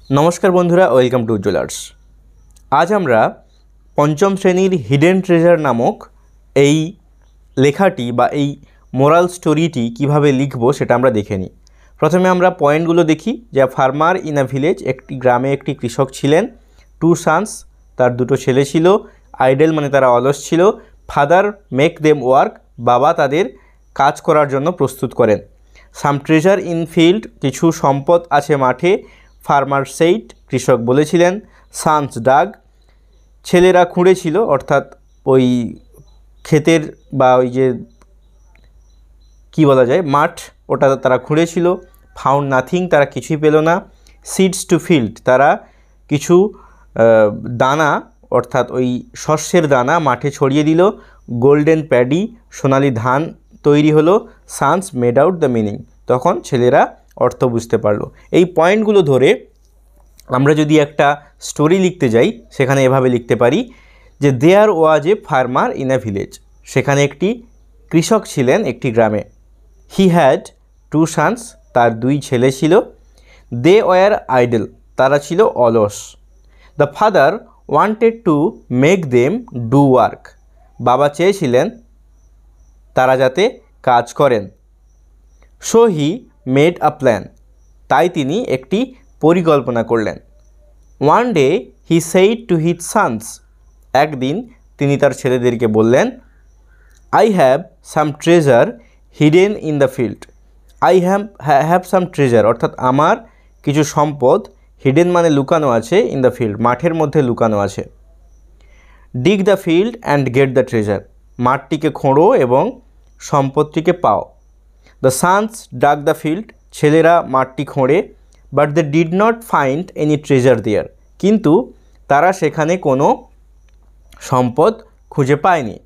নমস্কার বন্ধুরা, welcome to Ujjwal arts. আজ আমরা পঞ্চম শ্রেণীর হিডেন ট্রেজার নামক এই লেখাটি বা এই মোরাল স্টোরিটি কিভাবে লিখব সেটা আমরা দেখে নিই। প্রথমে আমরা পয়েন্টগুলো দেখি। যে ফার্মার ইন আ ভিলেজ, একটি গ্রামে একটি কৃষক ছিলেন। টু সানস, তার দুটো ছেলে ছিল। আইডল মানে তারা অলস ছিল। ফাদার মেক দেম ওয়ার্ক, বাবা তাদের কাজ করার জন্য প্রস্তুত করেন। সাম ট্রেজার ইন ফিল্ড, কিছু সম্পদ আছে মাঠে। ফার্মার সেইট, কৃষক বলেছিলেন। সানস ডাগ, ছেলেরা খুঁড়েছিল, অর্থাৎ ওই ক্ষেতের বা ওই যে কী বলা যায় মাঠ, ওটা তারা খুঁড়েছিল। ফাউন্ড নাথিং, তারা কিছুই পেল না। সিডস টু ফিল্ড, তারা কিছু দানা অর্থাৎ ওই শস্যের দানা মাঠে ছড়িয়ে দিল। গোল্ডেন প্যাডি, সোনালি ধান তৈরি হলো। Sons made out the meaning, তখন ছেলেরা অর্থ বুঝতে পারলো। এই পয়েন্টগুলো ধরে আমরা যদি একটা স্টোরি লিখতে যাই, সেখানে এভাবে লিখতে পারি যে there was a farmer in a village, সেখানে একটি কৃষক ছিলেন একটি গ্রামে। হি হ্যাড টু সানস, তার দুই ছেলে ছিল। দে ওয়ার আইডল, তারা ছিল অলস। The father wanted to make them do work, বাবা চেয়েছিলেন তারা যাতে কাজ করেন। So he made a plan, তাই তিনি একটি পরিকল্পনা করলেন। One day he said to his sons, একদিন তিনি তার ছেলেদেরকে বললেন, I have some treasure hidden in the field. I have some treasure, অর্থাৎ আমার কিছু সম্পদ, হিডেন মানে লুকানো আছে, ইন দ্য ফিল্ড মাঠের মধ্যে লুকানো আছে। Dig the field and get the treasure, মাঠটিকে খোঁড়ো এবং সম্পদটিকে পাও। The sons dug the field, ছেলেরা মাঠটি খোঁড়ে। But they did not find any treasure there, কিন্তু তারা সেখানে কোনো সম্পদ খুঁজে পায়নি।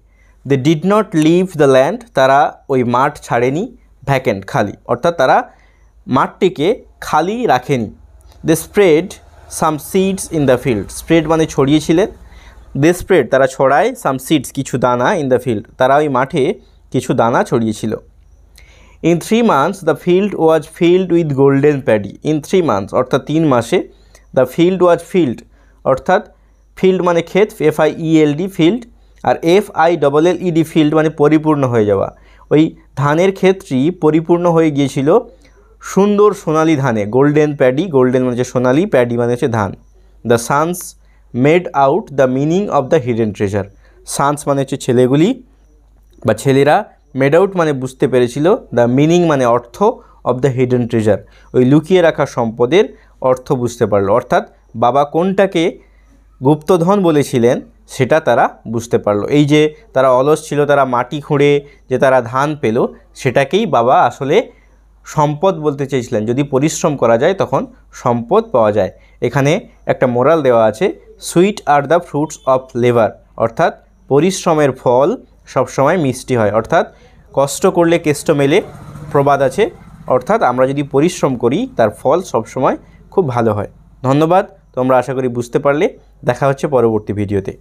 They did not leave the land, তারা ওই মাঠ ছাড়েনি। ভ্যাকেন্ট, খালি, অর্থাৎ তারা মাঠটিকে খালি রাখেনি। They spread some seeds in the field, spread মানে ছড়িয়েছিলেন। দে স্প্রেড, তারা ছড়ায়। সাম সিডস, কিছু দানা। ইন দ্য ফিল্ড, তারা ওই মাঠে কিছু দানা ছড়িয়েছিল। In 3 months the field was filled with golden paddy. In 3 months, অর্থাৎ 3 মাসে। দ্য ফিল্ড ওয়াজ ফিল্ড, অর্থাৎ ফিল্ড মানে ক্ষেত, FIELD ফিল্ড, আর FILLED ফিল্ড মানে পরিপূর্ণ হয়ে যাওয়া। ওই ধানের ক্ষেতটি পরিপূর্ণ হয়ে গিয়েছিল সুন্দর সোনালি ধানে। গোল্ডেন প্যাডি, গোল্ডেন মানে হচ্ছে সোনালি, প্যাডি মানে হচ্ছে ধান। The sons made out the meaning of the hidden treasure. Sons মানে হচ্ছে ছেলেগুলি বা ছেলেরা, মেড আউট মানে বুঝতে পেরেছিল, দ্য মিনিং মানে অর্থ, অফ দ্য হিডেন ট্রেজার ওই লুকিয়ে রাখা সম্পদের অর্থ বুঝতে পারলো। অর্থাৎ বাবা কোনটাকে গুপ্তধন বলেছিলেন সেটা তারা বুঝতে পারলো। এই যে তারা অলস ছিল, তারা মাটি খুঁড়ে যে তারা ধান পেল, সেটাকেই বাবা আসলে সম্পদ বলতে চেয়েছিলেন। যদি পরিশ্রম করা যায় তখন সম্পদ পাওয়া যায়। এখানে একটা মোরাল দেওয়া আছে, sweet are the fruits of labour, অর্থাৎ পরিশ্রমের ফল সবসময় মিষ্টি হয়। অর্থাৎ কষ্ট করলে কেষ্ট মেলে প্রবাদ আছে, অর্থাৎ আমরা যদি পরিশ্রম করি তার ফল সবসময় খুব ভালো হয়। ধন্যবাদ, তোমরা আশা করি বুঝতে পারলে। দেখা হচ্ছে পরবর্তী ভিডিওতে।